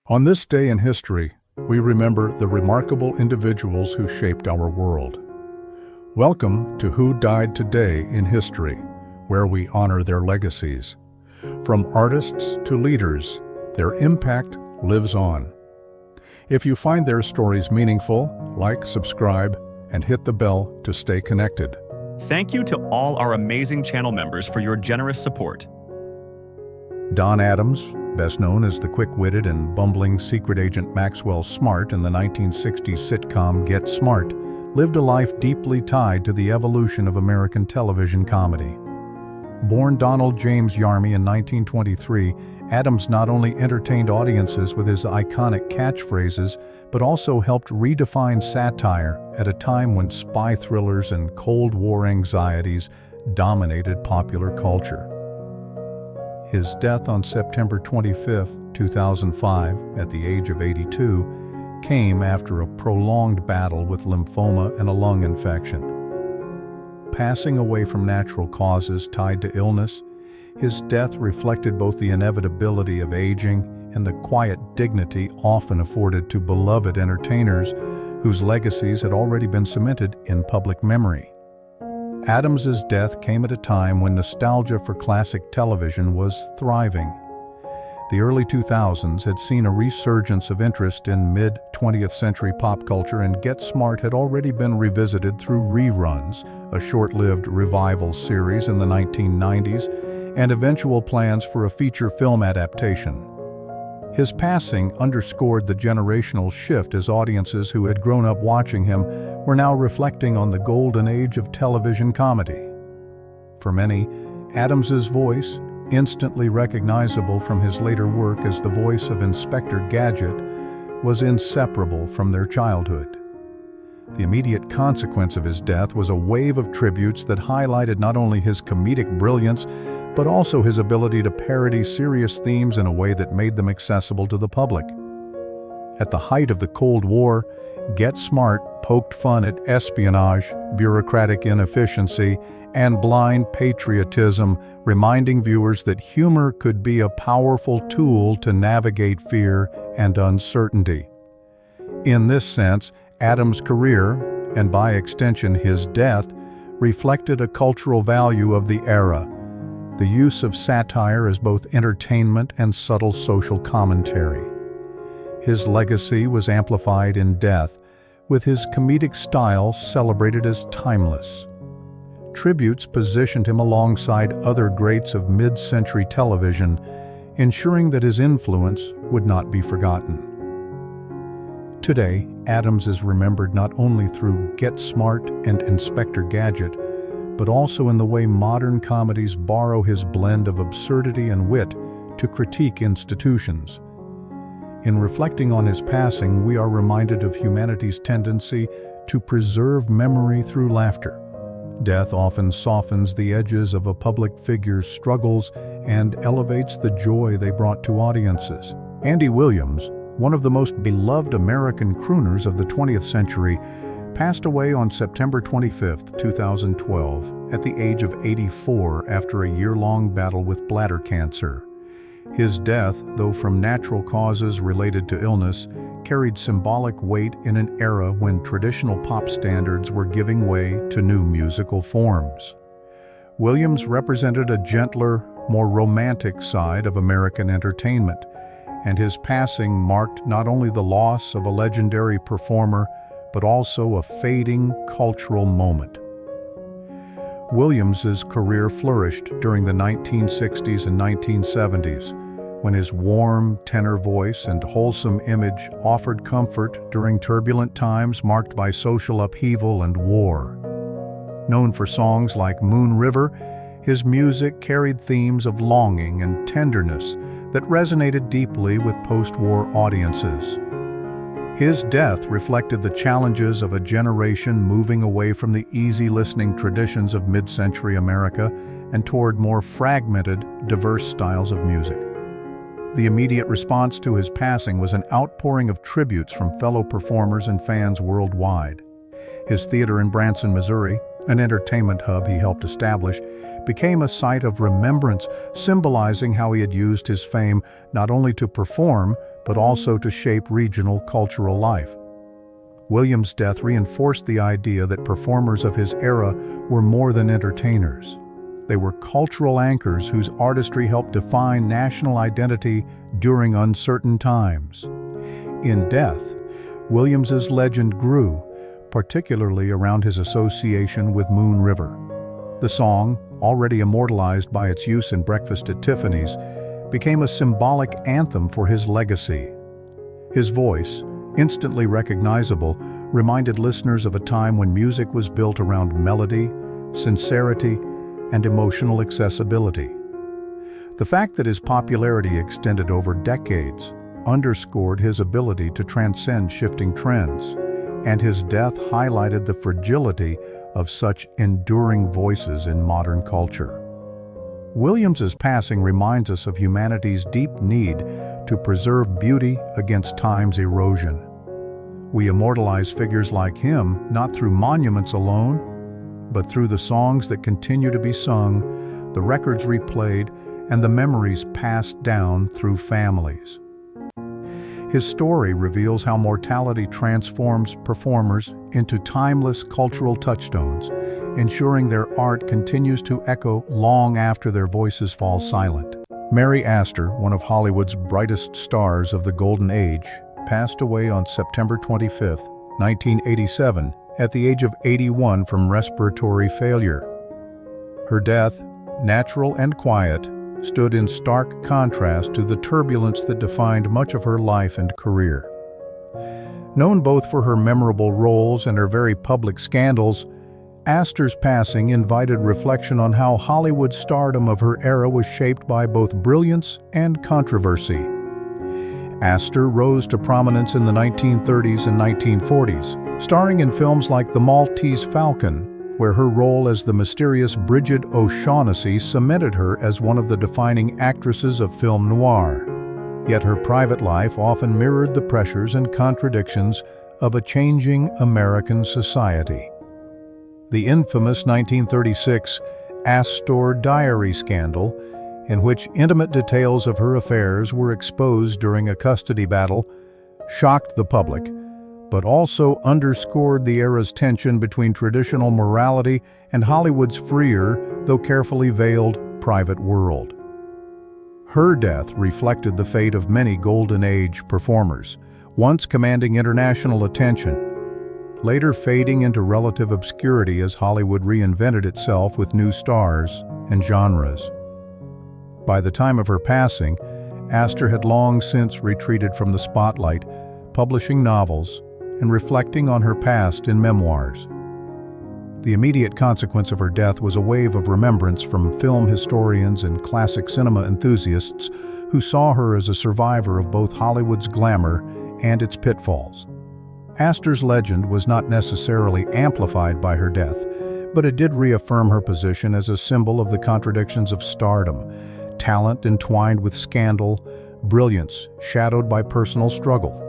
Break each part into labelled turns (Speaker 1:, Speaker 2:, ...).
Speaker 1: On this day in history, we remember the remarkable individuals who shaped our world. Welcome to Who Died Today in History, where we honor their legacies. From artists to leaders, their impact lives on. If you find their stories meaningful, like, subscribe, and hit the bell to stay connected.
Speaker 2: Thank you to all our amazing channel members for your generous support.
Speaker 1: Don Adams, best known as the quick-witted and bumbling secret agent Maxwell Smart in the 1960s sitcom Get Smart, lived a life deeply tied to the evolution of American television comedy. Born Donald James Yarmy in 1923, Adams not only entertained audiences with his iconic catchphrases, but also helped redefine satire at a time when spy thrillers and Cold War anxieties dominated popular culture. His death on September 25, 2005, at the age of 82, came after a prolonged battle with lymphoma and a lung infection. Passing away from natural causes tied to illness, his death reflected both the inevitability of aging and the quiet dignity often afforded to beloved entertainers whose legacies had already been cemented in public memory. Adams's death came at a time when nostalgia for classic television was thriving. The early 2000s had seen a resurgence of interest in mid-20th century pop culture, and Get Smart had already been revisited through reruns, a short-lived revival series in the 1990s, and eventual plans for a feature film adaptation. His passing underscored the generational shift as audiences who had grown up watching him were now reflecting on the golden age of television comedy. For many, Adams's voice, instantly recognizable from his later work as the voice of Inspector Gadget, was inseparable from their childhood. The immediate consequence of his death was a wave of tributes that highlighted not only his comedic brilliance, but also his ability to parody serious themes in a way that made them accessible to the public. At the height of the Cold War, Get Smart poked fun at espionage, bureaucratic inefficiency, and blind patriotism, reminding viewers that humor could be a powerful tool to navigate fear and uncertainty. In this sense, Adams' career, and by extension his death, reflected a cultural value of the era: the use of satire as both entertainment and subtle social commentary. His legacy was amplified in death, with his comedic style celebrated as timeless. Tributes positioned him alongside other greats of mid-century television, ensuring that his influence would not be forgotten. Today, Adams is remembered not only through Get Smart and Inspector Gadget, but also in the way modern comedies borrow his blend of absurdity and wit to critique institutions. In reflecting on his passing, we are reminded of humanity's tendency to preserve memory through laughter. Death often softens the edges of a public figure's struggles and elevates the joy they brought to audiences. Andy Williams, one of the most beloved American crooners of the 20th century, passed away on September 25, 2012, at the age of 84 after a year-long battle with bladder cancer. His death, though from natural causes related to illness, carried symbolic weight in an era when traditional pop standards were giving way to new musical forms. Williams represented a gentler, more romantic side of American entertainment, and his passing marked not only the loss of a legendary performer, but also a fading cultural moment. Williams's career flourished during the 1960s and 1970s, when his warm tenor voice and wholesome image offered comfort during turbulent times marked by social upheaval and war. Known for songs like Moon River, his music carried themes of longing and tenderness that resonated deeply with post-war audiences. His death reflected the challenges of a generation moving away from the easy-listening traditions of mid-century America and toward more fragmented, diverse styles of music. The immediate response to his passing was an outpouring of tributes from fellow performers and fans worldwide. His theater in Branson, Missouri, an entertainment hub he helped establish, became a site of remembrance, symbolizing how he had used his fame not only to perform, but also to shape regional cultural life. Williams' death reinforced the idea that performers of his era were more than entertainers. They were cultural anchors whose artistry helped define national identity during uncertain times. In death, Williams's legend grew, particularly around his association with Moon River. The song, already immortalized by its use in Breakfast at Tiffany's, became a symbolic anthem for his legacy. His voice, instantly recognizable, reminded listeners of a time when music was built around melody, sincerity, and emotional accessibility. The fact that his popularity extended over decades underscored his ability to transcend shifting trends, and his death highlighted the fragility of such enduring voices in modern culture. Williams's passing reminds us of humanity's deep need to preserve beauty against time's erosion. We immortalize figures like him not through monuments alone, but through the songs that continue to be sung, the records replayed, and the memories passed down through families. His story reveals how mortality transforms performers into timeless cultural touchstones, ensuring their art continues to echo long after their voices fall silent. Mary Astor, one of Hollywood's brightest stars of the Golden Age, passed away on September 25, 1987, at the age of 81 from respiratory failure. Her death, natural and quiet, stood in stark contrast to the turbulence that defined much of her life and career. Known both for her memorable roles and her very public scandals, Astor's passing invited reflection on how Hollywood's stardom of her era was shaped by both brilliance and controversy. Astor rose to prominence in the 1930s and 1940s, starring in films like The Maltese Falcon, where her role as the mysterious Bridget O'Shaughnessy cemented her as one of the defining actresses of film noir. Yet her private life often mirrored the pressures and contradictions of a changing American society. The infamous 1936 Astor diary scandal, in which intimate details of her affairs were exposed during a custody battle, shocked the public, but also underscored the era's tension between traditional morality and Hollywood's freer, though carefully veiled, private world. Her death reflected the fate of many Golden Age performers, once commanding international attention, later fading into relative obscurity as Hollywood reinvented itself with new stars and genres. By the time of her passing, Astor had long since retreated from the spotlight, publishing novels and reflecting on her past in memoirs. The immediate consequence of her death was a wave of remembrance from film historians and classic cinema enthusiasts who saw her as a survivor of both Hollywood's glamour and its pitfalls. Astor's legend was not necessarily amplified by her death, but it did reaffirm her position as a symbol of the contradictions of stardom, talent entwined with scandal, brilliance shadowed by personal struggle.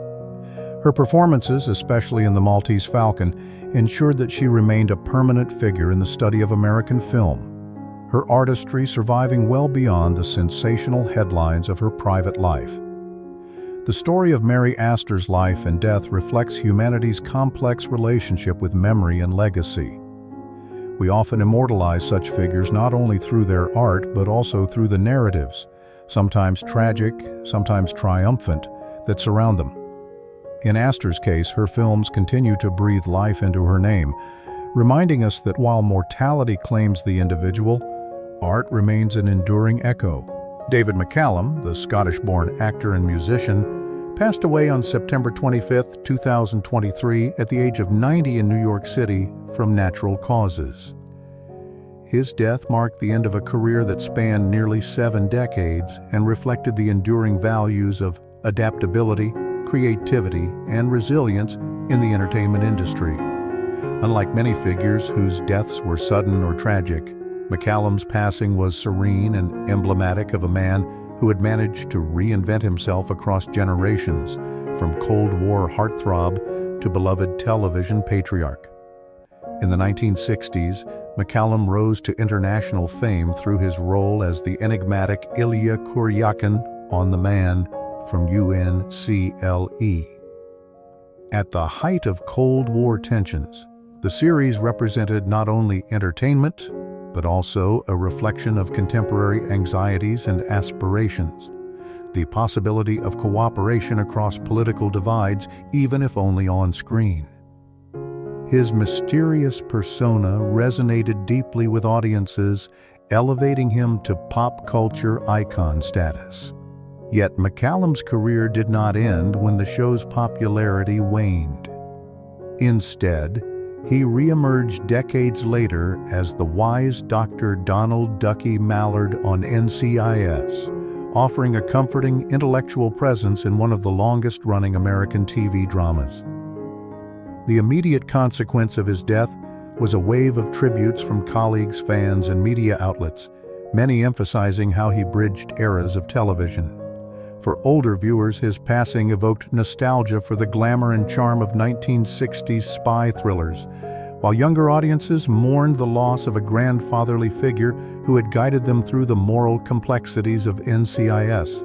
Speaker 1: Her performances, especially in The Maltese Falcon, ensured that she remained a permanent figure in the study of American film, her artistry surviving well beyond the sensational headlines of her private life. The story of Mary Astor's life and death reflects humanity's complex relationship with memory and legacy. We often immortalize such figures not only through their art, but also through the narratives, sometimes tragic, sometimes triumphant, that surround them. In Astor's case, her films continue to breathe life into her name, reminding us that while mortality claims the individual, art remains an enduring echo. David McCallum, the Scottish-born actor and musician, passed away on September 25, 2023, at the age of 90 in New York City from natural causes. His death marked the end of a career that spanned nearly 7 decades and reflected the enduring values of adaptability, creativity, and resilience in the entertainment industry. Unlike many figures whose deaths were sudden or tragic, McCallum's passing was serene and emblematic of a man who had managed to reinvent himself across generations, from Cold War heartthrob to beloved television patriarch. In the 1960s, McCallum rose to international fame through his role as the enigmatic Illya Kuryakin on The Man from U.N.C.L.E. At the height of Cold War tensions, the series represented not only entertainment, but also a reflection of contemporary anxieties and aspirations. The possibility of cooperation across political divides, even if only on screen. His mysterious persona resonated deeply with audiences, elevating him to pop culture icon status. Yet McCallum's career did not end when the show's popularity waned. Instead, he re-emerged decades later as the wise Dr. Donald Ducky Mallard on NCIS, offering a comforting intellectual presence in one of the longest-running American TV dramas. The immediate consequence of his death was a wave of tributes from colleagues, fans, and media outlets, many emphasizing how he bridged eras of television. For older viewers, his passing evoked nostalgia for the glamour and charm of 1960s spy thrillers, while younger audiences mourned the loss of a grandfatherly figure who had guided them through the moral complexities of NCIS.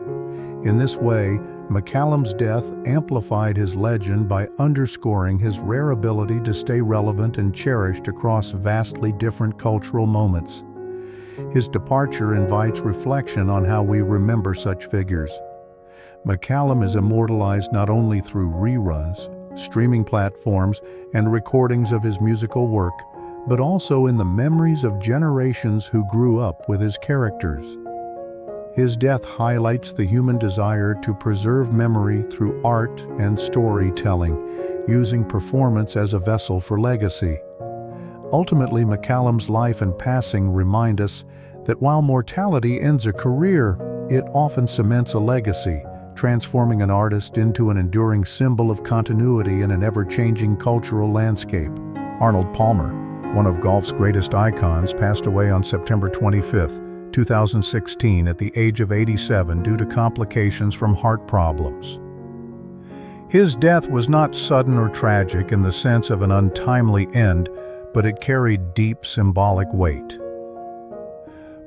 Speaker 1: In this way, McCallum's death amplified his legend by underscoring his rare ability to stay relevant and cherished across vastly different cultural moments. His departure invites reflection on how we remember such figures. McCallum is immortalized not only through reruns, streaming platforms, and recordings of his musical work, but also in the memories of generations who grew up with his characters. His death highlights the human desire to preserve memory through art and storytelling, using performance as a vessel for legacy. Ultimately, McCallum's life and passing remind us that while mortality ends a career, it often cements a legacy, transforming an artist into an enduring symbol of continuity in an ever-changing cultural landscape. Arnold Palmer, one of golf's greatest icons, passed away on September 25, 2016 at the age of 87 due to complications from heart problems. His death was not sudden or tragic in the sense of an untimely end, but it carried deep symbolic weight.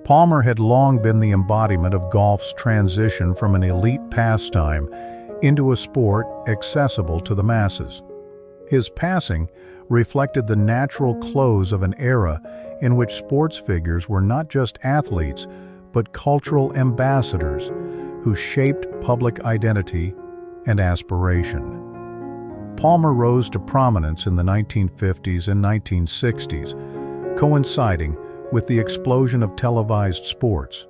Speaker 1: Palmer had long been the embodiment of golf's transition from an elite pastime into a sport accessible to the masses. His passing reflected the natural close of an era in which sports figures were not just athletes, but cultural ambassadors who shaped public identity and aspiration. Palmer rose to prominence in the 1950s and 1960s, coinciding with the explosion of televised sports.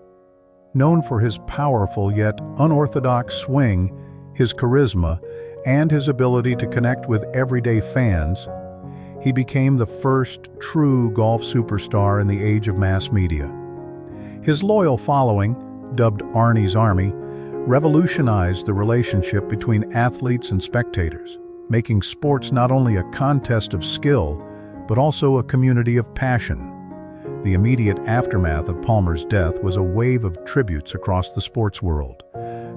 Speaker 1: Known for his powerful yet unorthodox swing, his charisma, and his ability to connect with everyday fans, he became the first true golf superstar in the age of mass media. His loyal following, dubbed Arnie's Army, revolutionized the relationship between athletes and spectators, making sports not only a contest of skill, but also a community of passion. The immediate aftermath of Palmer's death was a wave of tributes across the sports world.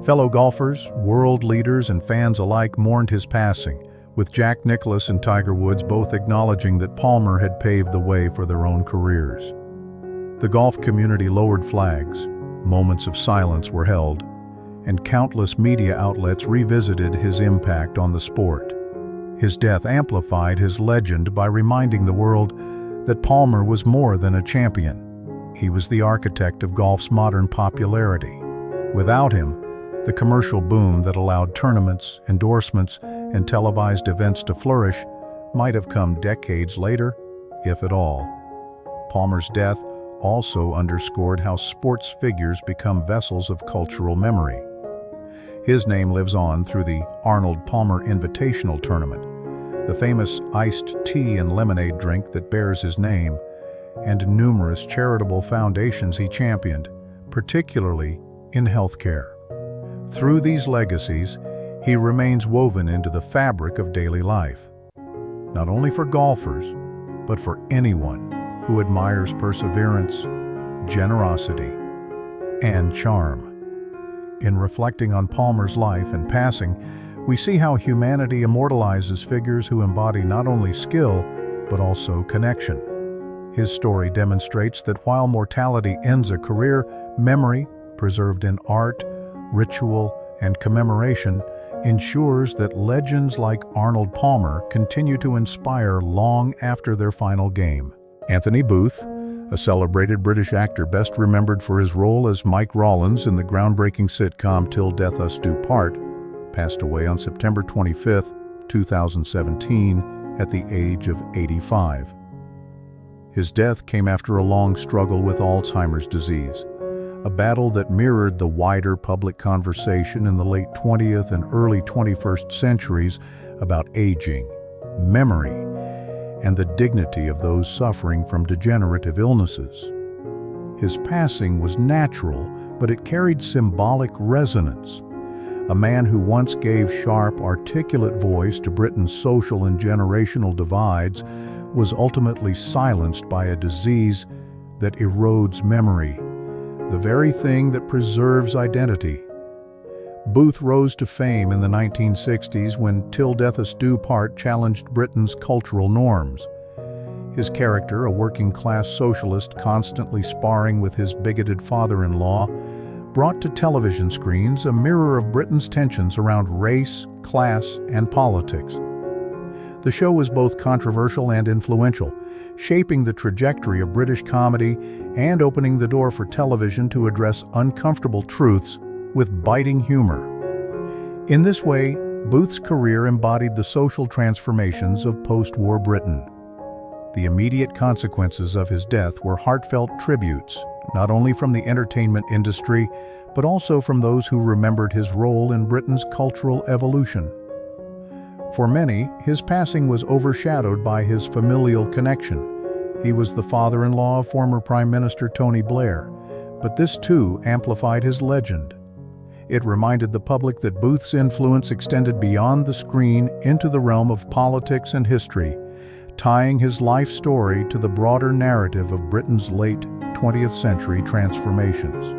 Speaker 1: Fellow golfers, world leaders, and fans alike mourned his passing, with Jack Nicklaus and Tiger Woods both acknowledging that Palmer had paved the way for their own careers. The golf community lowered flags, moments of silence were held, and countless media outlets revisited his impact on the sport. His death amplified his legend by reminding the world that Palmer was more than a champion. He was the architect of golf's modern popularity. Without him, the commercial boom that allowed tournaments, endorsements, and televised events to flourish might have come decades later, if at all. Palmer's death also underscored how sports figures become vessels of cultural memory. His name lives on through the Arnold Palmer Invitational Tournament, the famous iced tea and lemonade drink that bears his name, and numerous charitable foundations he championed, particularly in healthcare. Through these legacies, he remains woven into the fabric of daily life, not only for golfers, but for anyone who admires perseverance, generosity, and charm. In reflecting on Palmer's life and passing, we see how humanity immortalizes figures who embody not only skill, but also connection. His story demonstrates that while mortality ends a career, memory, preserved in art, ritual, and commemoration, ensures that legends like Arnold Palmer continue to inspire long after their final game. Anthony Booth, a celebrated British actor best remembered for his role as Mike Rawlins in the groundbreaking sitcom Till Death Us Do Part, passed away on September 25, 2017, at the age of 85. His death came after a long struggle with Alzheimer's disease, a battle that mirrored the wider public conversation in the late 20th and early 21st centuries about aging, memory, and the dignity of those suffering from degenerative illnesses. His passing was natural, but it carried symbolic resonance. A man who once gave sharp, articulate voice to Britain's social and generational divides was ultimately silenced by a disease that erodes memory, the very thing that preserves identity. Booth rose to fame in the 1960s when Till Death Us Do Part challenged Britain's cultural norms. His character, a working-class socialist constantly sparring with his bigoted father-in-law, brought to television screens a mirror of Britain's tensions around race, class, and politics. The show was both controversial and influential, shaping the trajectory of British comedy and opening the door for television to address uncomfortable truths with biting humor. In this way, Booth's career embodied the social transformations of post-war Britain. The immediate consequences of his death were heartfelt tributes, not only from the entertainment industry, but also from those who remembered his role in Britain's cultural evolution. For many, his passing was overshadowed by his familial connection. He was the father-in-law of former Prime Minister Tony Blair, but this too amplified his legend. It reminded the public that Booth's influence extended beyond the screen into the realm of politics and history, tying his life story to the broader narrative of Britain's late 20th century transformations.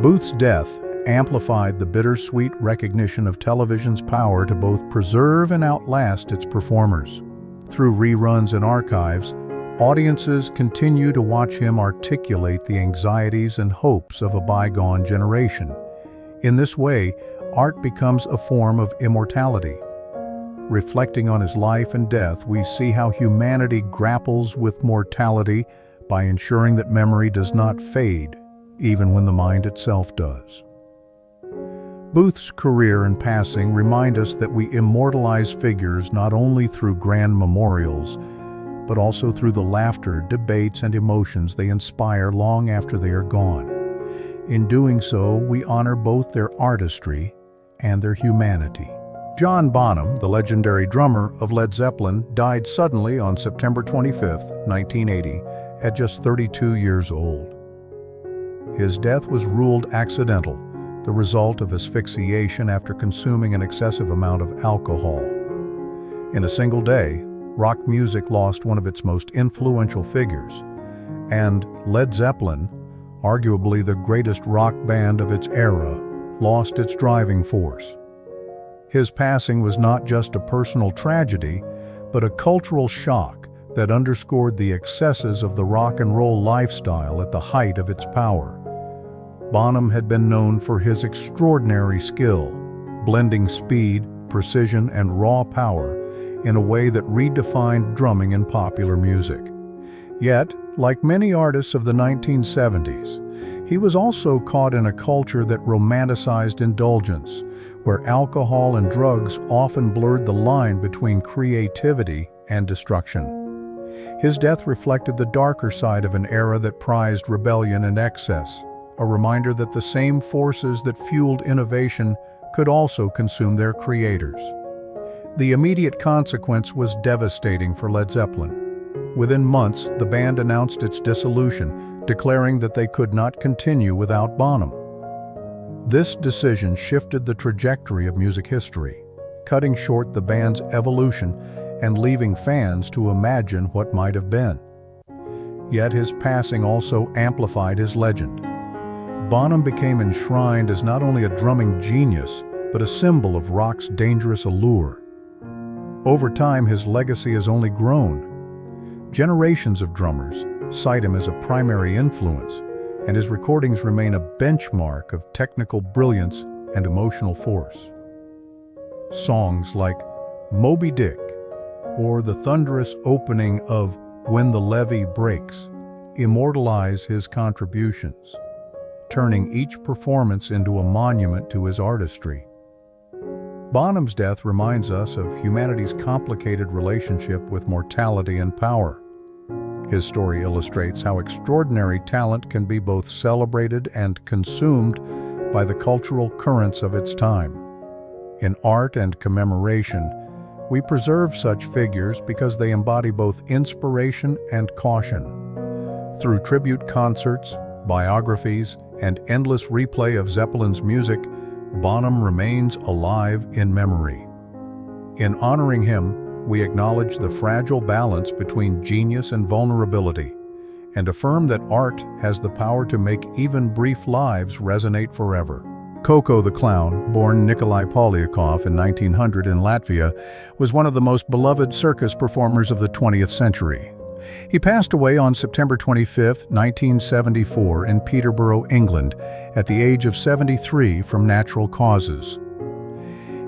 Speaker 1: Booth's death amplified the bittersweet recognition of television's power to both preserve and outlast its performers. Through reruns and archives, audiences continue to watch him articulate the anxieties and hopes of a bygone generation. In this way, art becomes a form of immortality. Reflecting on his life and death, we see how humanity grapples with mortality by ensuring that memory does not fade, even when the mind itself does. Booth's career and passing remind us that we immortalize figures not only through grand memorials, but also through the laughter, debates, and emotions they inspire long after they are gone. In doing so, we honor both their artistry and their humanity. John Bonham, the legendary drummer of Led Zeppelin, died suddenly on September 25, 1980, at just 32 years old. His death was ruled accidental, the result of asphyxiation after consuming an excessive amount of alcohol. In a single day, rock music lost one of its most influential figures, and Led Zeppelin, arguably the greatest rock band of its era, lost its driving force. His passing was not just a personal tragedy, but a cultural shock that underscored the excesses of the rock and roll lifestyle at the height of its power. Bonham had been known for his extraordinary skill, blending speed, precision, and raw power in a way that redefined drumming in popular music. Yet, like many artists of the 1970s, he was also caught in a culture that romanticized indulgence, where alcohol and drugs often blurred the line between creativity and destruction. His death reflected the darker side of an era that prized rebellion and excess, a reminder that the same forces that fueled innovation could also consume their creators. The immediate consequence was devastating for Led Zeppelin. Within months, the band announced its dissolution, declaring that they could not continue without Bonham. This decision shifted the trajectory of music history, cutting short the band's evolution and leaving fans to imagine what might have been. Yet his passing also amplified his legend. Bonham became enshrined as not only a drumming genius, but a symbol of rock's dangerous allure. Over time, his legacy has only grown, Generations of drummers cite him as a primary influence, and his recordings remain a benchmark of technical brilliance and emotional force. Songs like Moby Dick or the thunderous opening of When the Levee Breaks immortalize his contributions, turning each performance into a monument to his artistry. Bonham's death reminds us of humanity's complicated relationship with mortality and power. His story illustrates how extraordinary talent can be both celebrated and consumed by the cultural currents of its time. In art and commemoration, we preserve such figures because they embody both inspiration and caution. Through tribute concerts, biographies, and endless replay of Zeppelin's music, Bonham remains alive in memory. In honoring him, we acknowledge the fragile balance between genius and vulnerability, and affirm that art has the power to make even brief lives resonate forever. Koko the Clown, born Nikolai Polyakov in 1900 in Latvia, was one of the most beloved circus performers of the 20th century. He passed away on September 25, 1974 in Peterborough, England, at the age of 73 from natural causes.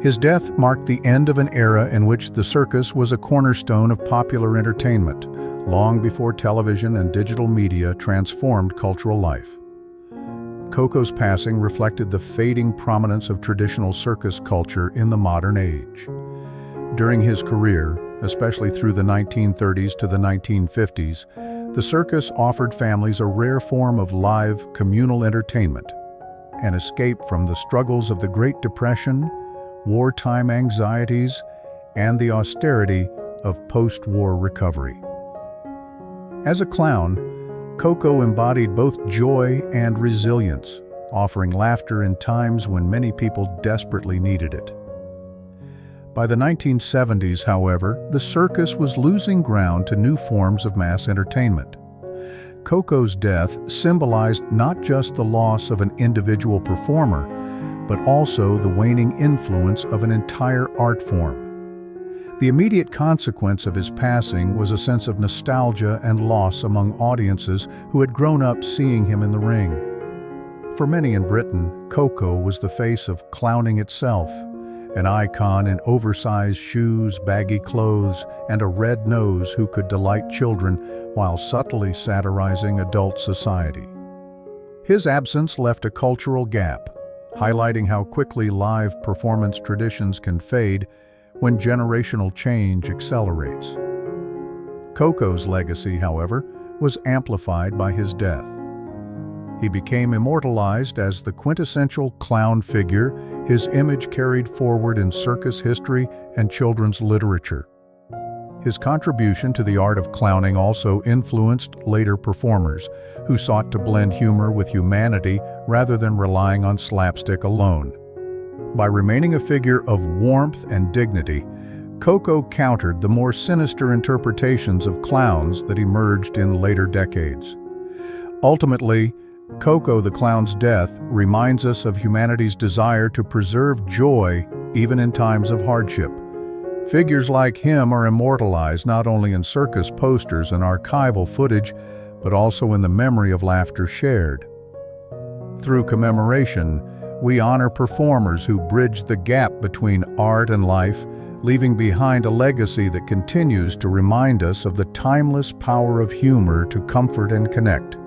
Speaker 1: His death marked the end of an era in which the circus was a cornerstone of popular entertainment, long before television and digital media transformed cultural life. Koko's passing reflected the fading prominence of traditional circus culture in the modern age. During his career, especially through the 1930s to the 1950s, the circus offered families a rare form of live, communal entertainment, an escape from the struggles of the Great Depression, wartime anxieties, and the austerity of post-war recovery. As a clown, Koko embodied both joy and resilience, offering laughter in times when many people desperately needed it. By the 1970s, however, the circus was losing ground to new forms of mass entertainment. Koko's death symbolized not just the loss of an individual performer, but also the waning influence of an entire art form. The immediate consequence of his passing was a sense of nostalgia and loss among audiences who had grown up seeing him in the ring. For many in Britain, Koko was the face of clowning itself, an icon in oversized shoes, baggy clothes, and a red nose who could delight children while subtly satirizing adult society. His absence left a cultural gap, highlighting how quickly live performance traditions can fade when generational change accelerates. Koko's legacy, however, was amplified by his death. He became immortalized as the quintessential clown figure, his image carried forward in circus history and children's literature. His contribution to the art of clowning also influenced later performers, who sought to blend humor with humanity rather than relying on slapstick alone. By remaining a figure of warmth and dignity, Koko countered the more sinister interpretations of clowns that emerged in later decades. Ultimately, Koko the Clown's death reminds us of humanity's desire to preserve joy even in times of hardship. Figures like him are immortalized not only in circus posters and archival footage, but also in the memory of laughter shared. Through commemoration, we honor performers who bridged the gap between art and life, leaving behind a legacy that continues to remind us of the timeless power of humor to comfort and connect.